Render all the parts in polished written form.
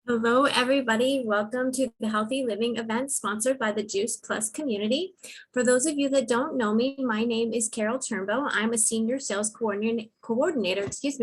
Hello, everybody. Welcome to the Healthy Living event sponsored by the Juice Plus community. For those of you that don't know me, my name is Carol Turnbow. I'm a senior sales coordinator,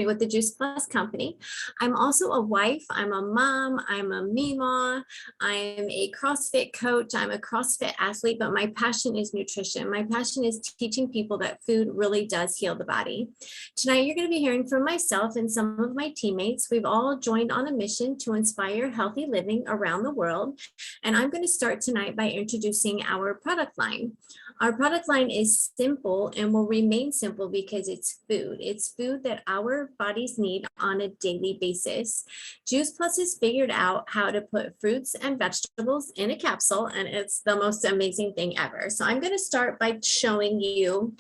with the Juice Plus company. I'm also a wife. I'm a mom. I'm a Mima. I'm a CrossFit coach. I'm a CrossFit athlete, but my passion is nutrition. My passion is teaching people that food really does heal the body. Tonight, you're going to be hearing from myself and some of my teammates. We've all joined on a mission to inspire healthy living around the world. And I'm going to start tonight by introducing our product line. Our product line is simple and will remain simple because it's food. It's food that our bodies need on a daily basis. Juice Plus has figured out how to put fruits and vegetables in a capsule, and it's the most amazing thing ever. So I'm going to start by showing you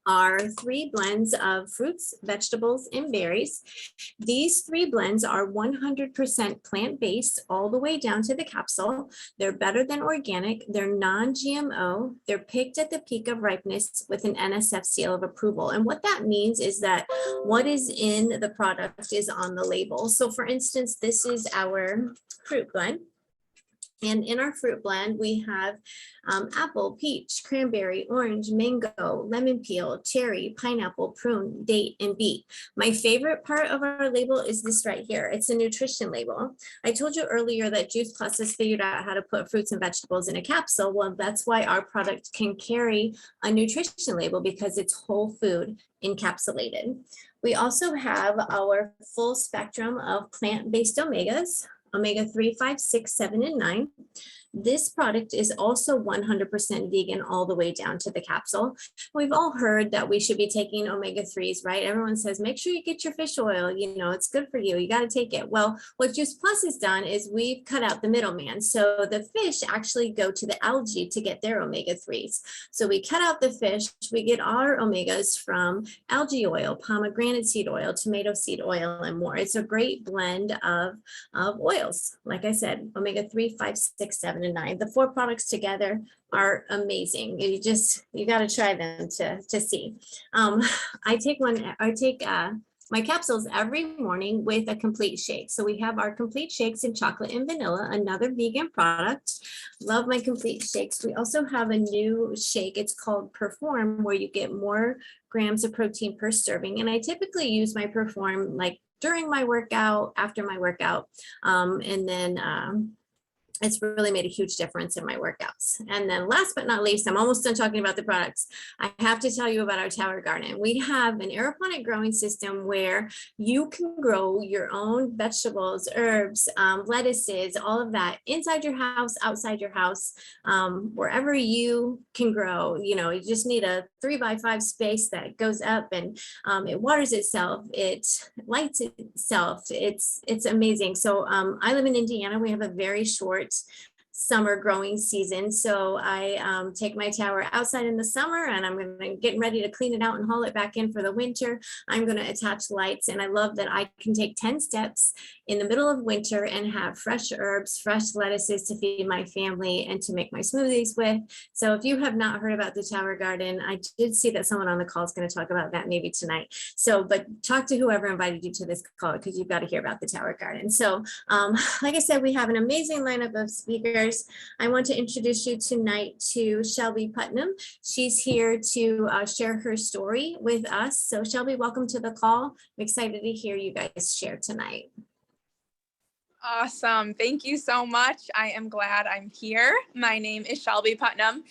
are 3 blends of fruits, vegetables, and berries. These 3 blends are 100% plant-based all the way down to the capsule. They're better than organic. They're non-GMO. They're picked at the peak of ripeness with an NSF seal of approval. And what that means is that what is in the product is on the label. So for instance, this is our fruit blend. And in our fruit blend, we have apple, peach, cranberry, orange, mango, lemon peel, cherry, pineapple, prune, date, and beet. My favorite part of our label is this right here. It's a nutrition label. I told you earlier that Juice Plus has figured out how to put fruits and vegetables in a capsule. Well, that's why our product can carry a nutrition label, because it's whole food encapsulated. We also have our full spectrum of plant-based omegas. Omega-3, 5, 6, 7, and 9. This product is also 100% vegan all the way down to the capsule. We've all heard that we should be taking omega-3s, right? Everyone says, make sure you get your fish oil. You know, it's good for you. You got to take it. Well, what Juice Plus has done is we've cut out the middleman. So the fish actually go to the algae to get their omega-3s. So we cut out the fish. We get our omegas from algae oil, pomegranate seed oil, tomato seed oil, and more. It's a great blend of oils. Like I said, omega-3, 5, 6, 7, and 9. The 4 products together are amazing. You got to try them to see. I take my capsules every morning with a complete shake. So we have our complete shakes in chocolate and vanilla, another vegan product. Love my complete shakes. We also have a new shake. It's called Perform, where you get more grams of protein per serving. And I typically use my Perform like during my workout, after my workout, and then it's really made a huge difference in my workouts. And then last but not least, I'm almost done talking about the products. I have to tell you about our tower garden. We have an aeroponic growing system where you can grow your own vegetables, herbs, lettuces, all of that inside your house, outside your house, wherever you can grow. You know, you just need a 3x5 space that goes up, and it waters itself, it lights itself. It's amazing. So I live in Indiana. We have a very short summer growing season. So I take my tower outside in the summer, and I'm going to get ready to clean it out and haul it back in for the winter. I'm going to attach lights, and I love that I can take 10 steps in the middle of winter and have fresh herbs, fresh lettuces to feed my family and to make my smoothies with. So if you have not heard about the tower garden, I did see that someone on the call is going to talk about that maybe tonight. So, but talk to whoever invited you to this call, because you've got to hear about the tower garden. So like I said, we have an amazing lineup of speakers. I want to introduce you tonight to Shelby Putnam. She's here to share her story with us. So Shelby, welcome to the call. I'm excited to hear you guys share tonight. Awesome. Thank you so much. I am glad I'm here. My name is Shelby Putnam,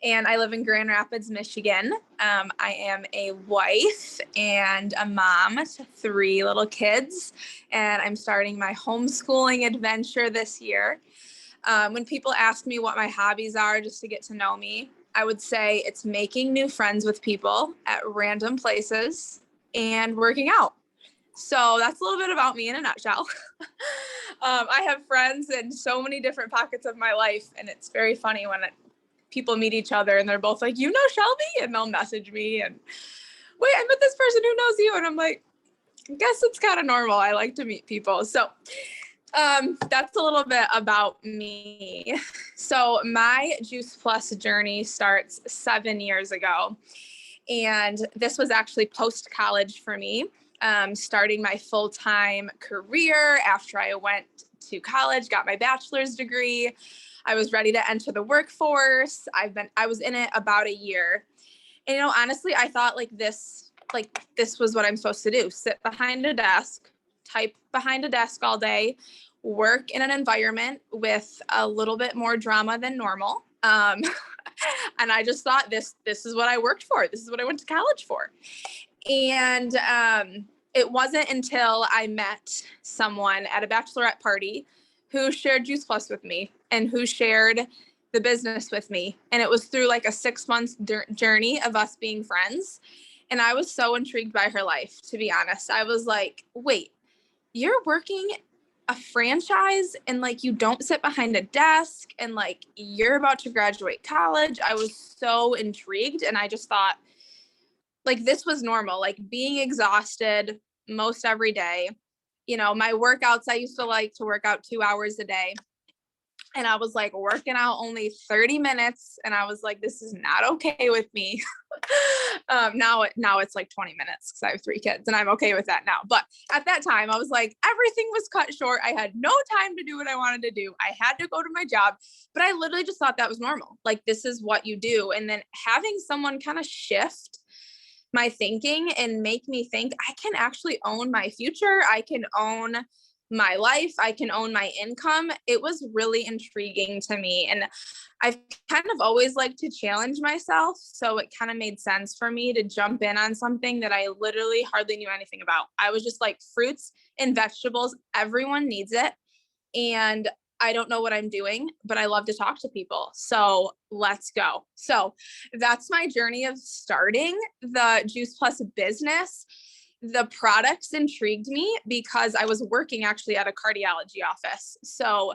and I live in Grand Rapids, Michigan. I am a wife and a mom to 3 little kids, and I'm starting my homeschooling adventure this year. When people ask me what my hobbies are, just to get to know me, I would say it's making new friends with people at random places and working out. So that's a little bit about me in a nutshell. I have friends in so many different pockets of my life, and it's very funny when people meet each other and they're both like, you know Shelby? And they'll message me and, wait, I met this person who knows you. And I'm like, I guess it's kind of normal. I like to meet people. So that's a little bit about me. So my Juice Plus journey starts 7 years ago. And this was actually post-college for me. starting my full-time career after I went to college, got my bachelor's degree. I was ready to enter the workforce. I was in it about a year. And, you know, honestly, I thought this was what I'm supposed to do. Sit behind a desk, type behind a desk all day, work in an environment with a little bit more drama than normal. And I just thought this is what I worked for. This is what I went to college for. And it wasn't until I met someone at a bachelorette party who shared Juice Plus with me and who shared the business with me. And it was through like a 6-month journey of us being friends. And I was so intrigued by her life, to be honest. I was like, wait, you're working a franchise and like you don't sit behind a desk and like you're about to graduate college. I was so intrigued, and I just thought like this was normal, like being exhausted most every day. You know, my workouts, I used to like to work out 2 hours a day. And I was like working out only 30 minutes. And I was like, this is not okay with me. Now it's like 20 minutes because I have 3 kids and I'm okay with that now. But at that time I was like, everything was cut short. I had no time to do what I wanted to do. I had to go to my job, but I literally just thought that was normal. Like, this is what you do. And then having someone kind of shift my thinking and make me think I can actually own my future. I can own my life. I can own my income. It was really intriguing to me. And I've kind of always liked to challenge myself. So it kind of made sense for me to jump in on something that I literally hardly knew anything about. I was just like, fruits and vegetables, everyone needs it. And I don't know what I'm doing, but I love to talk to people. So let's go. So that's my journey of starting the Juice Plus business. The products intrigued me because I was working actually at a cardiology office. So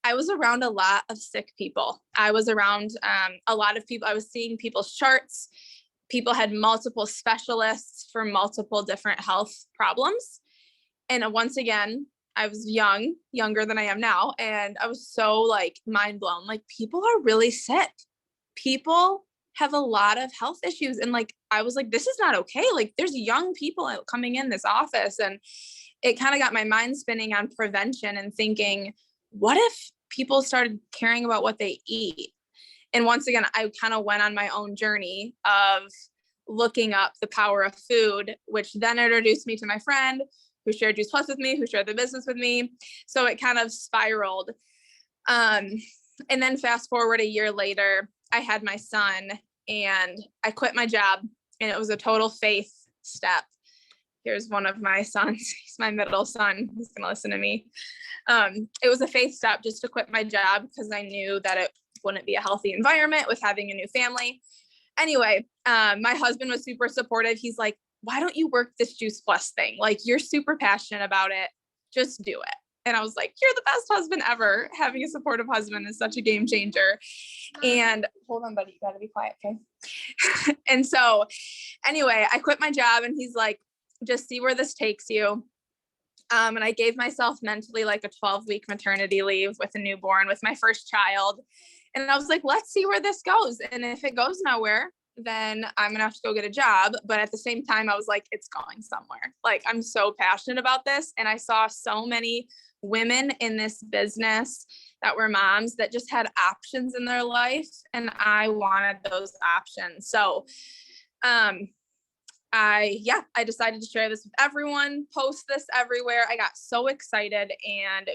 I was around a lot of sick people. I was around a lot of people. I was seeing people's charts. People had multiple specialists for multiple different health problems. And once again, I was younger than I am now. And I was so like mind blown. Like, people are really sick. People have a lot of health issues. And like, I was like, this is not okay. Like, there's young people coming in this office. And it kind of got my mind spinning on prevention and thinking, what if people started caring about what they eat? And once again, I kind of went on my own journey of looking up the power of food, which then introduced me to my friend who shared Juice Plus with me, who shared the business with me. So it kind of spiraled. And then fast forward a year later, I had my son and I quit my job, and it was a total faith step. Here's one of my sons. He's my middle son. He's going to listen to me. It was a faith step just to quit my job because I knew that it wouldn't be a healthy environment with having a new family. Anyway, my husband was super supportive. He's like, why don't you work this Juice Plus thing? Like, you're super passionate about it. Just do it. And I was like, you're the best husband ever. Having a supportive husband is such a game changer. And hold on, buddy, you gotta be quiet, okay? And so anyway, I quit my job, and he's like, just see where this takes you. And I gave myself mentally like a 12-week maternity leave with a newborn, with my first child. And I was like, let's see where this goes. And if it goes nowhere, then I'm going to have to go get a job. But at the same time, I was like, it's going somewhere. Like, I'm so passionate about this. And I saw so many women in this business that were moms that just had options in their life. And I wanted those options. So, I decided to share this with everyone, post this everywhere. I got so excited, and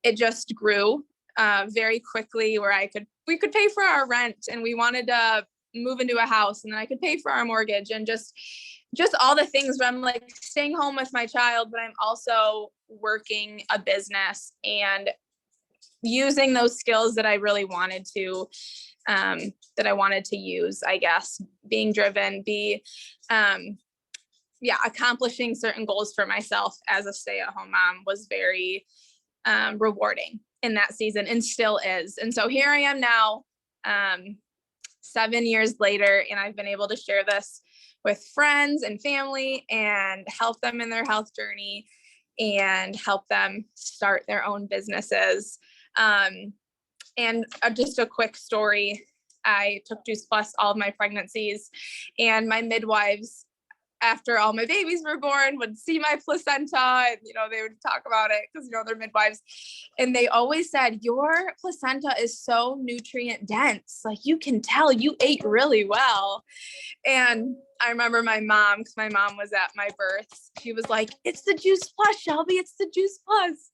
it just grew very quickly, where we could pay for our rent, and we wanted to move into a house, and then I could pay for our mortgage, and just all the things where I'm like staying home with my child, but I'm also working a business and using those skills that I really wanted to use, I guess, being driven, accomplishing certain goals for myself as a stay-at-home mom was very rewarding in that season, and still is. And so here I am now, 7 years later, and I've been able to share this with friends and family and help them in their health journey and help them start their own businesses. And just a quick story. I took Juice Plus all of my pregnancies, and my midwives after all my babies were born, would see my placenta, and they would talk about it because they're midwives, and they always said, your placenta is so nutrient dense, like you can tell you ate really well. And I remember my mom, because my mom was at my birth, she was like, it's the Juice Plus, Shelby, it's the Juice Plus.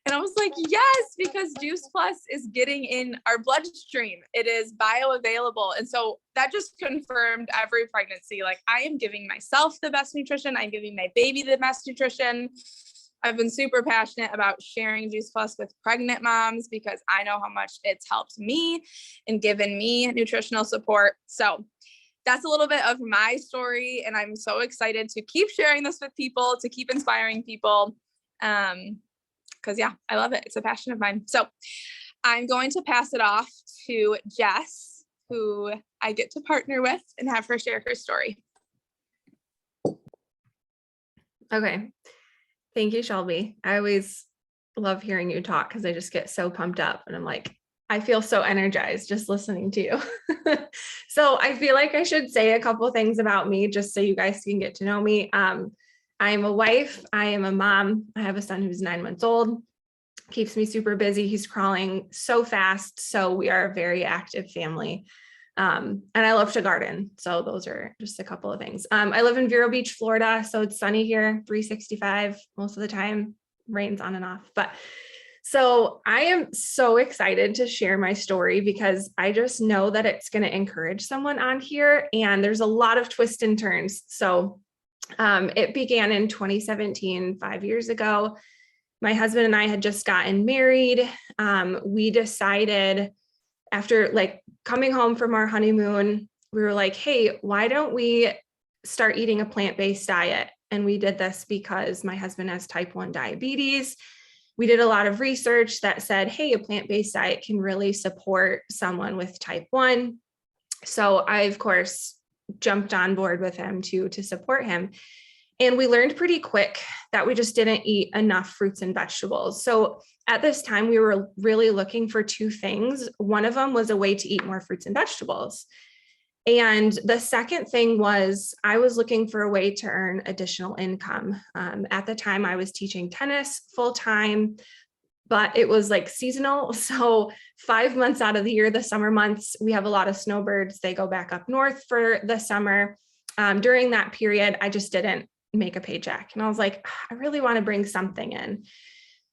And I was like, yes, because Juice Plus is getting in our bloodstream. It is bioavailable. And so that just confirmed every pregnancy. Like, I am giving myself the best nutrition. I'm giving my baby the best nutrition. I've been super passionate about sharing Juice Plus with pregnant moms because I know how much it's helped me and given me nutritional support. So that's a little bit of my story, and I'm so excited to keep sharing this with people, to keep inspiring people, because yeah, I love it. It's a passion of mine. So I'm going to pass it off to Jess, who I get to partner with, and have her share her story. Okay. Thank you, Shelby. I always love hearing you talk because I just get so pumped up, and I'm like, I feel so energized just listening to you. So I feel like I should say a couple of things about me just so you guys can get to know me. I am a wife. I am a mom. I have a son who's 9 months old. Keeps me super busy. He's crawling so fast. So we are a very active family. And I love to garden. So those are just a couple of things. I live in Vero Beach, Florida. So it's sunny here, 365 most of the time, rains on and off. But so I am so excited to share my story because I just know that it's going to encourage someone on here, and there's a lot of twists and turns. So it began in 2017, 5 years ago. My husband and I had just gotten married. We decided after coming home from our honeymoon, we were like, hey, why don't we start eating a plant-based diet? And we did this because my husband has type 1 diabetes. We did a lot of research that said, hey, a plant-based diet can really support someone with type 1. So I, of course, jumped on board with him to support him. And we learned pretty quick that we just didn't eat enough fruits and vegetables. So at this time, we were really looking for two things. One of them was a way to eat more fruits and vegetables. And the second thing was I was looking for a way to earn additional income. At the time, I was teaching tennis full time, but it was seasonal. So 5 months out of the year, the summer months, we have a lot of snowbirds. They go back up north for the summer. During that period, I just didn't make a paycheck. And I was like, I really want to bring something in.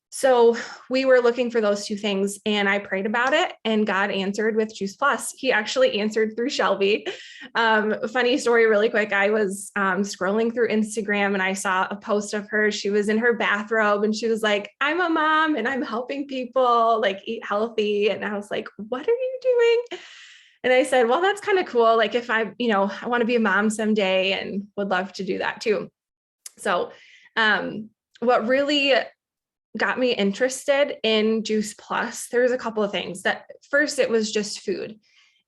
So we were looking for those two things, and I prayed about it, and God answered with Juice Plus. He actually answered through Shelby. Funny story really quick. I was scrolling through Instagram and I saw a post of her. She was in her bathrobe and she was like, I'm a mom and I'm helping people eat healthy. And I was like, what are you doing? And I said, well, that's kind of cool. If I want to be a mom someday and would love to do that too. So what really got me interested in Juice Plus, there was a couple of things. That first, it was just food.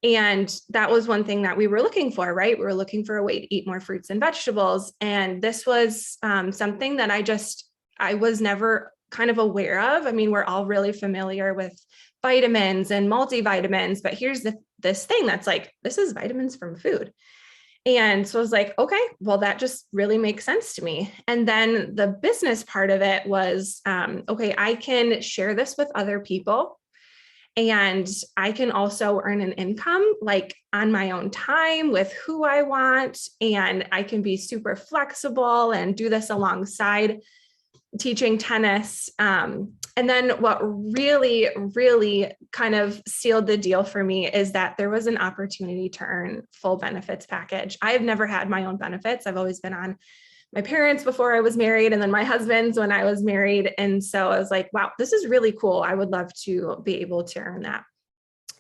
And that was one thing that we were looking for, right? We were looking for a way to eat more fruits and vegetables. And this was something that I was never kind of aware of. I mean, we're all really familiar with vitamins and multivitamins, but here's this thing that's this is vitamins from food. And so I was like, okay, well, that just really makes sense to me. And then the business part of it was, okay, I can share this with other people, and I can also earn an income on my own time with who I want. And I can be super flexible and do this alongside teaching tennis. And then what really, really kind of sealed the deal for me is that there was an opportunity to earn full benefits package. I have never had my own benefits. I've always been on my parents before I was married, and then my husband's when I was married. And so I was like, wow, this is really cool. I would love to be able to earn that.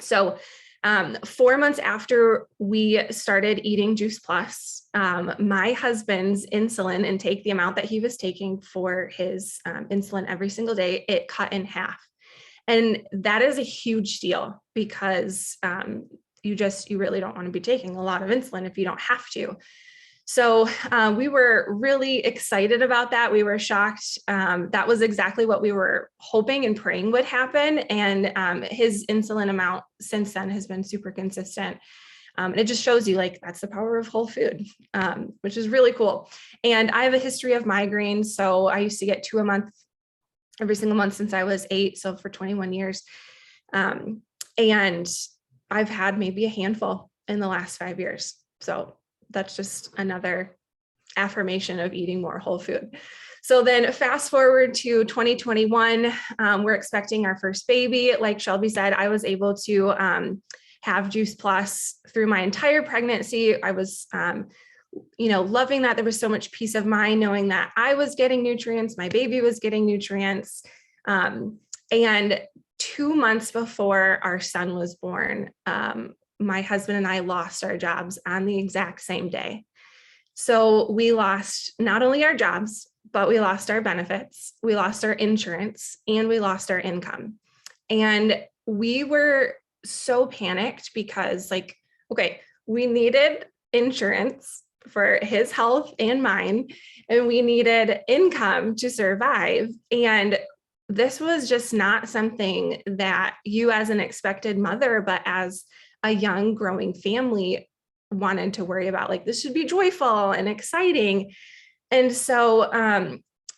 So 4 months after we started eating Juice Plus, my husband's insulin intake, the amount that he was taking for his insulin every single day, it cut in half. And that is a huge deal because you really don't want to be taking a lot of insulin if you don't have to. So we were really excited about that. We were shocked. That was exactly what we were hoping and praying would happen. And his insulin amount since then has been super consistent. And it just shows you like, that's the power of whole food, which is really cool. And I have a history of migraines. So I used to get 2 a month every single month since I was 8. So for 21 years. And I've had maybe a handful in the last 5 years. So that's just another affirmation of eating more whole food. So then fast forward to 2021, we're expecting our first baby. Like Shelby said, I was able to have Juice Plus through my entire pregnancy. I was, loving that. There was so much peace of mind knowing that I was getting nutrients, my baby was getting nutrients. And 2 months before our son was born, my husband and I lost our jobs on the exact same day. So we lost not only our jobs, but we lost our benefits, we lost our insurance, and we lost our income. And we were so panicked because we needed insurance for his health and mine, and we needed income to survive. And this was just not something that you as an expected mother, but as a young growing family wanted to worry about. Like, this should be joyful and exciting. And so,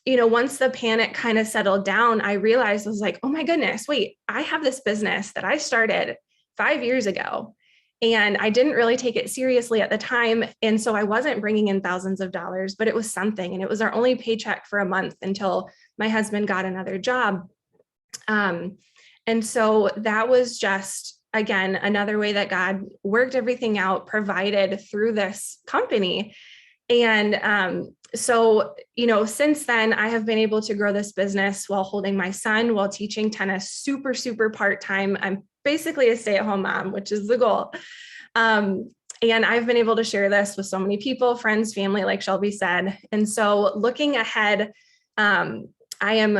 once the panic kind of settled down, I realized, I was like, oh my goodness, wait, I have this business that I started 5 years ago, and I didn't really take it seriously at the time. And so I wasn't bringing in thousands of dollars, but it was something. And it was our only paycheck for a month until my husband got another job. And so that was just, again, another way that God worked everything out, provided through this company. And so, since then, I have been able to grow this business while holding my son, while teaching tennis super, super part-time. I'm basically a stay-at-home mom, which is the goal. And I've been able to share this with so many people, friends, family, like Shelby said. And so looking ahead, I am,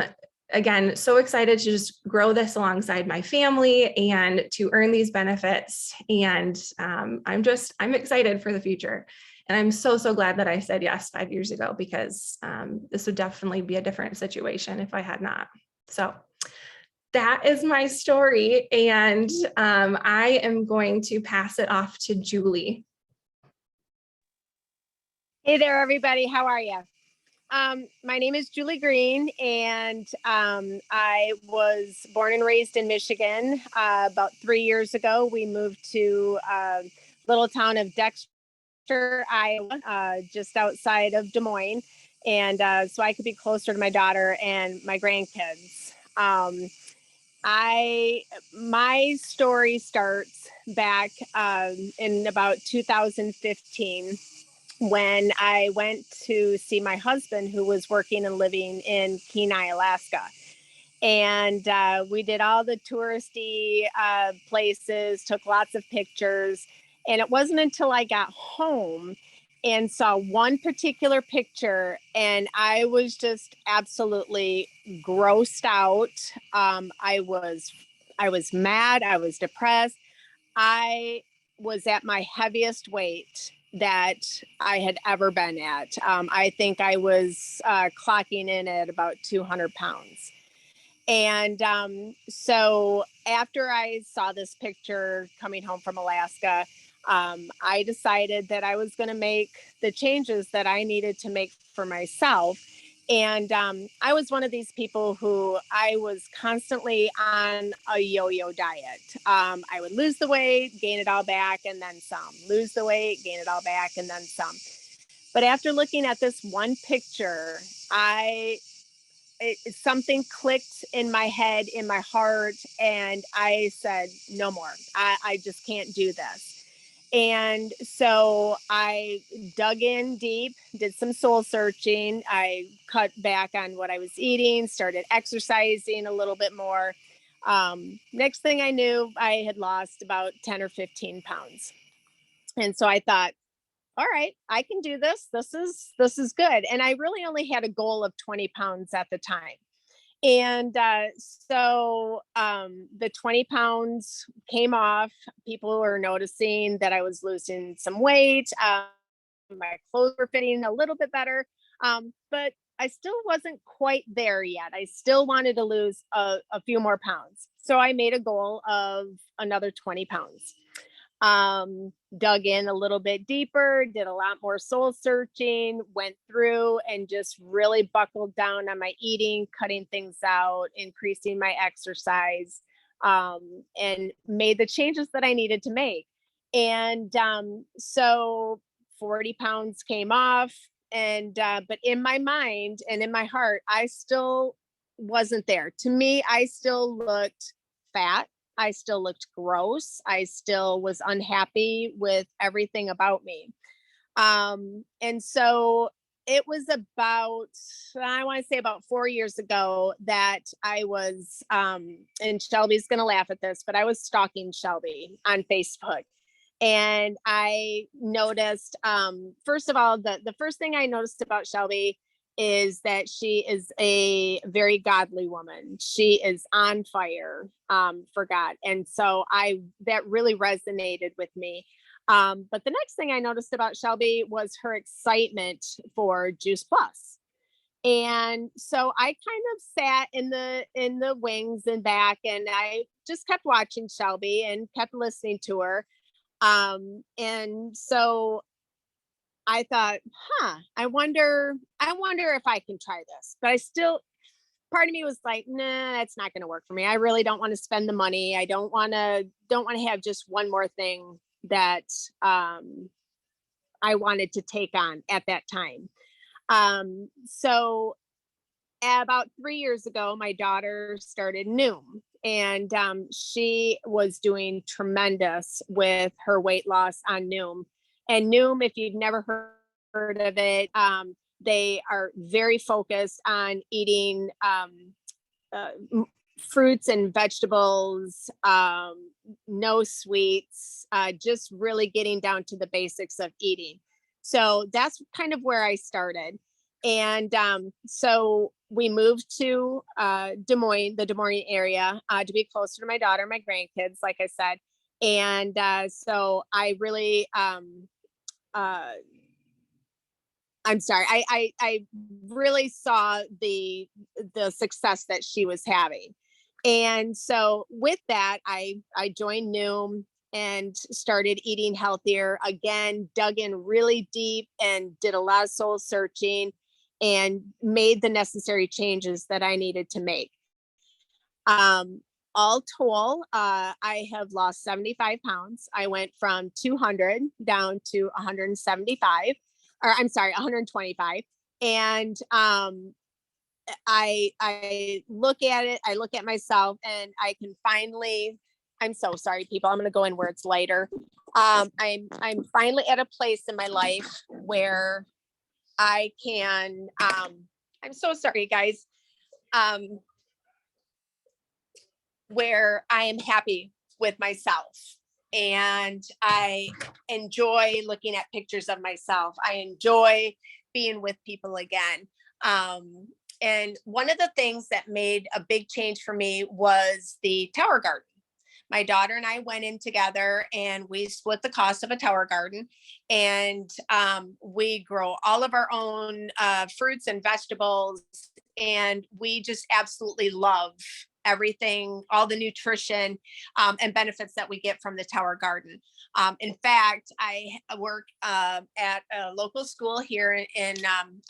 again, so excited to just grow this alongside my family and to earn these benefits. And I'm excited for the future. And I'm so, so glad that I said yes 5 years ago, because this would definitely be a different situation if I had not. So that is my story. And I am going to pass it off to Julie. Hey there, everybody. How are you? My name is Julie Green, and I was born and raised in Michigan. About 3 years ago, we moved to a little town of Dexter, Iowa, just outside of Des Moines, and so I could be closer to my daughter and my grandkids. My story starts back in about 2015. When I went to see my husband, who was working and living in Kenai, Alaska. And we did all the touristy places, took lots of pictures. And it wasn't until I got home and saw one particular picture, and I was just absolutely grossed out. I was mad. I was depressed. I was at my heaviest weight that I had ever been at. I think I was clocking in at about 200 pounds. And so after I saw this picture coming home from Alaska, I decided that I was going to make the changes that I needed to make for myself. And I was one of these people who I was constantly on a yo-yo diet. I would lose the weight, gain it all back, and then some. Lose the weight, gain it all back, and then some. But after looking at this one picture, something clicked in my head, in my heart, and I said, no more. I just can't do this. And so I dug in deep, did some soul searching. I cut back on what I was eating, started exercising a little bit more. Next thing I knew, I had lost about 10 or 15 pounds. And so I thought, all right, I can do this. This is good. And I really only had a goal of 20 pounds at the time. And so the 20 pounds came off. People were noticing that I was losing some weight. My clothes were fitting a little bit better, but I still wasn't quite there yet. I still wanted to lose a few more pounds. So I made a goal of another 20 pounds. dug in a little bit deeper, did a lot more soul searching, went through and just really buckled down on my eating, cutting things out, increasing my exercise, and made the changes that I needed to make. And so 40 pounds came off. And but in my mind and in my heart, I still wasn't there. To me, I still looked fat. I still looked gross. I still was unhappy with everything about me. And so it was about, I want to say about 4 years ago that I was, and Shelby's going to laugh at this, but I was stalking Shelby on Facebook. And I noticed, first of all, the first thing I noticed about Shelby is that she is a very godly woman. She is on fire for God. And so that really resonated with me. But the next thing I noticed about Shelby was her excitement for Juice Plus. And so I kind of sat in the wings and back, and I just kept watching Shelby and kept listening to her. And so I thought, I wonder if I can try this. But I still, part of me was like, nah, that's not going to work for me. I really don't want to spend the money. I don't want to have just one more thing that I wanted to take on at that time. So about 3 years ago, my daughter started Noom, and she was doing tremendous with her weight loss on Noom. And Noom, if you've never heard of it, they are very focused on eating fruits and vegetables, no sweets, just really getting down to the basics of eating. So that's kind of where I started. And so we moved to Des Moines, the Des Moines area, to be closer to my daughter, my grandkids, like I said. And so I really, I'm sorry, I really saw the success that she was having. And so with that, I joined Noom and started eating healthier again, dug in really deep and did a lot of soul searching and made the necessary changes that I needed to make. All told, I have lost 75 pounds. I went from 200 down to 175, or I'm sorry, 125. And I look at it, I look at myself, and I can finally, I'm so sorry, people, I'm going to go in where it's lighter. I'm finally at a place in my life where I can, I'm so sorry, guys, where I am happy with myself. And I enjoy looking at pictures of myself. I enjoy being with people again. And one of the things that made a big change for me was the tower garden. My daughter and I went in together and we split the cost of a tower garden, and we grow all of our own fruits and vegetables. And we just absolutely love everything, all the nutrition and benefits that we get from the tower garden. In fact, I work at a local school here in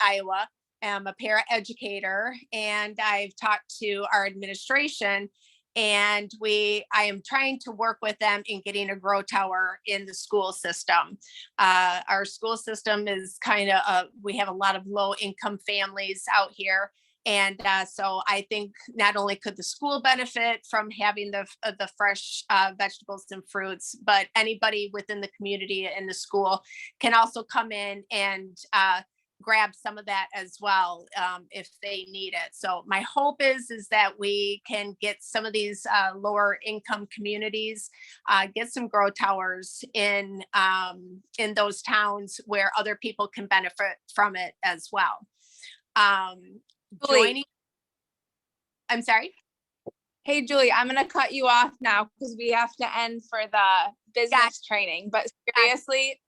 Iowa. I'm a paraeducator, and I've talked to our administration, and I am trying to work with them in getting a grow tower in the school system. Our school system is kind of, we have a lot of low income families out here. And so I think not only could the school benefit from having the fresh vegetables and fruits, but anybody within the community and the school can also come in and grab some of that as well if they need it. So my hope is that we can get some of these lower income communities, get some grow towers in those towns where other people can benefit from it as well. Joining, I'm sorry. Hey, Julie, I'm going to cut you off now because we have to end for the business training. But seriously,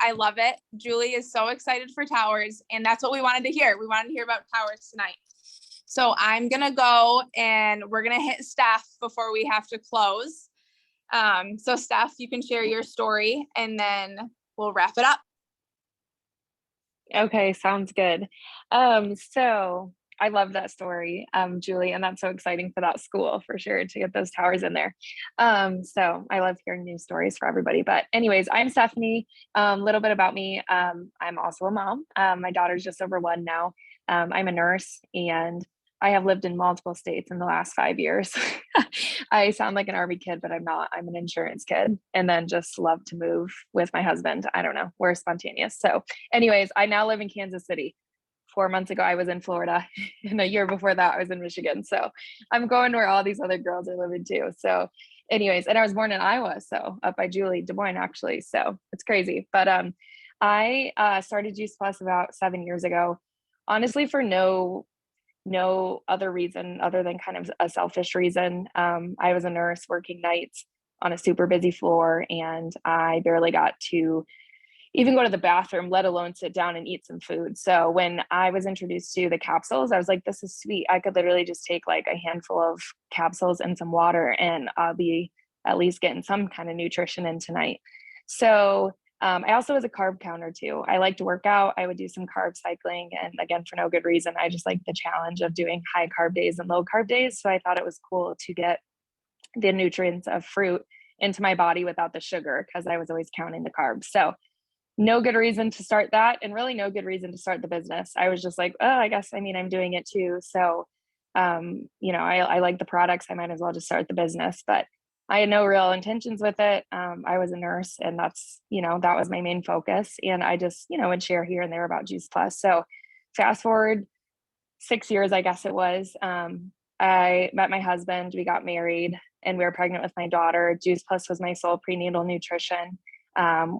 I love it. Julie is so excited for towers, and that's what we wanted to hear. We wanted to hear about towers tonight. So I'm going to go and we're going to hit staff before we have to close. So Steph, you can share your story and then we'll wrap it up. Okay, sounds good. So I love that story, Julie, and that's so exciting for that school for sure to get those towers in there. So I love hearing new stories for everybody. But anyways, I'm Stephanie. Little bit about me. I'm also a mom. My daughter's just over 1 now. I'm a nurse and I have lived in multiple states in the last 5 years. I sound like an army kid, but I'm not. I'm an insurance kid, and then just love to move with my husband. I don't know. We're spontaneous. So anyways, I now live in Kansas City. 4 months ago, I was in Florida, and a year before that, I was in Michigan. So I'm going where all these other girls are living too. So anyways, and I was born in Iowa, so up by Julie, Des Moines, actually. So it's crazy. But I started Juice Plus about 7 years ago, honestly, for no other reason other than kind of a selfish reason. I was a nurse working nights on a super busy floor, and I barely got to even go to the bathroom, let alone sit down and eat some food. So when I was introduced to the capsules, I was like, this is sweet. I could literally just take like a handful of capsules and some water, and I'll be at least getting some kind of nutrition in tonight. So I also was a carb counter too. I like to work out. I would do some carb cycling, and again, for no good reason. I just like the challenge of doing high carb days and low carb days. So I thought it was cool to get the nutrients of fruit into my body without the sugar, because I was always counting the carbs. So no good reason to start that, and really no good reason to start the business. I was just like, oh, I guess, I mean, I'm doing it too. So, I like the products. I might as well just start the business, but I had no real intentions with it. I was a nurse, and that's, that was my main focus. And I just, would share here and there about Juice Plus. So fast forward 6 years, I guess it was, I met my husband, we got married, and we were pregnant with my daughter. Juice Plus was my sole prenatal nutrition,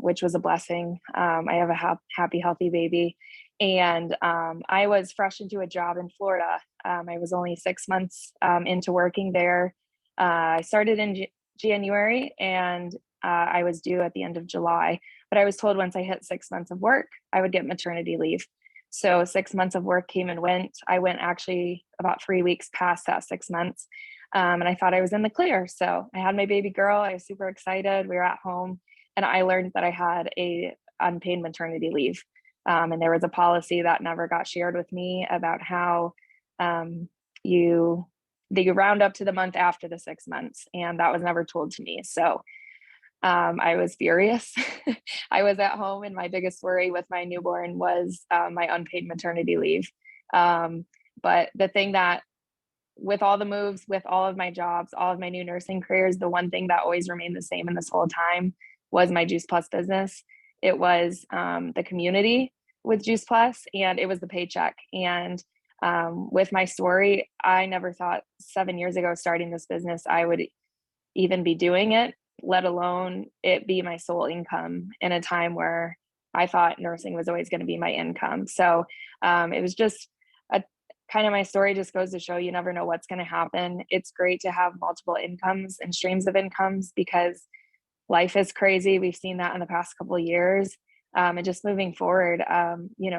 which was a blessing. I have a happy, healthy baby. And I was fresh into a job in Florida. I was only 6 months into working there. I started in January, and I was due at the end of July. But I was told once I hit 6 months of work, I would get maternity leave. So 6 months of work came and went. I went actually about 3 weeks past that 6 months. And I thought I was in the clear. So I had my baby girl. I was super excited. We were at home, and I learned that I had a unpaid maternity leave. And there was a policy that never got shared with me about how they round up to the month after the 6 months. And that was never told to me. So I was furious. I was at home, and my biggest worry with my newborn was my unpaid maternity leave. But the thing that, with all the moves, with all of my jobs, all of my new nursing careers, the one thing that always remained the same in this whole time was my Juice Plus business. It was the community with Juice Plus, and it was the paycheck. And with my story, I never thought 7 years ago starting this business I would even be doing it, let alone it be my sole income in a time where I thought nursing was always going to be my income. So it was just a kind of, my story just goes to show you never know what's going to happen. It's great to have multiple incomes and streams of incomes, because life is crazy. We've seen that in the past couple of years. And just moving forward,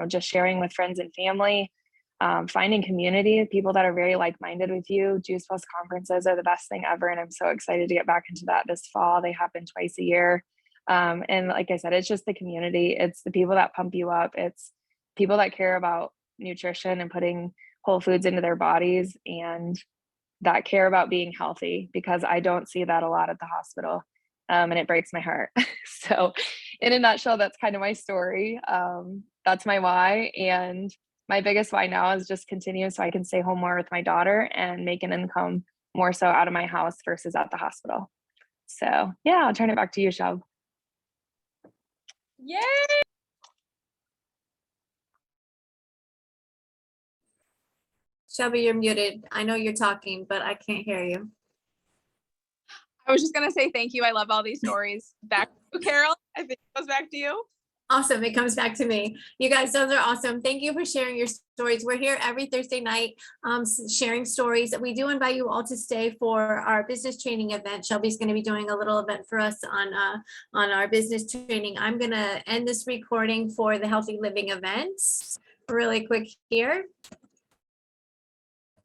just sharing with friends and family, finding community, people that are very like-minded with you. Juice Plus conferences are the best thing ever. And I'm so excited to get back into that this fall. They happen twice a year. And like I said, it's just the community. It's the people that pump you up. It's people that care about nutrition and putting whole foods into their bodies, and that care about being healthy, because I don't see that a lot at the hospital. And it breaks my heart. So in a nutshell, that's kind of my story. That's my why. And my biggest why now is just continue so I can stay home more with my daughter and make an income more so out of my house versus at the hospital. So yeah, I'll turn it back to you, Shelb. Yay! Shelby, you're muted. I know you're talking, but I can't hear you. I was just going to say thank you. I love all these stories. Back to Carol. I think it goes back to you. Awesome. It comes back to me. You guys, those are awesome. Thank you for sharing your stories. We're here every Thursday night sharing stories. We do invite you all to stay for our business training event. Shelby's going to be doing a little event for us on our business training. I'm going to end this recording for the Healthy Living events really quick here.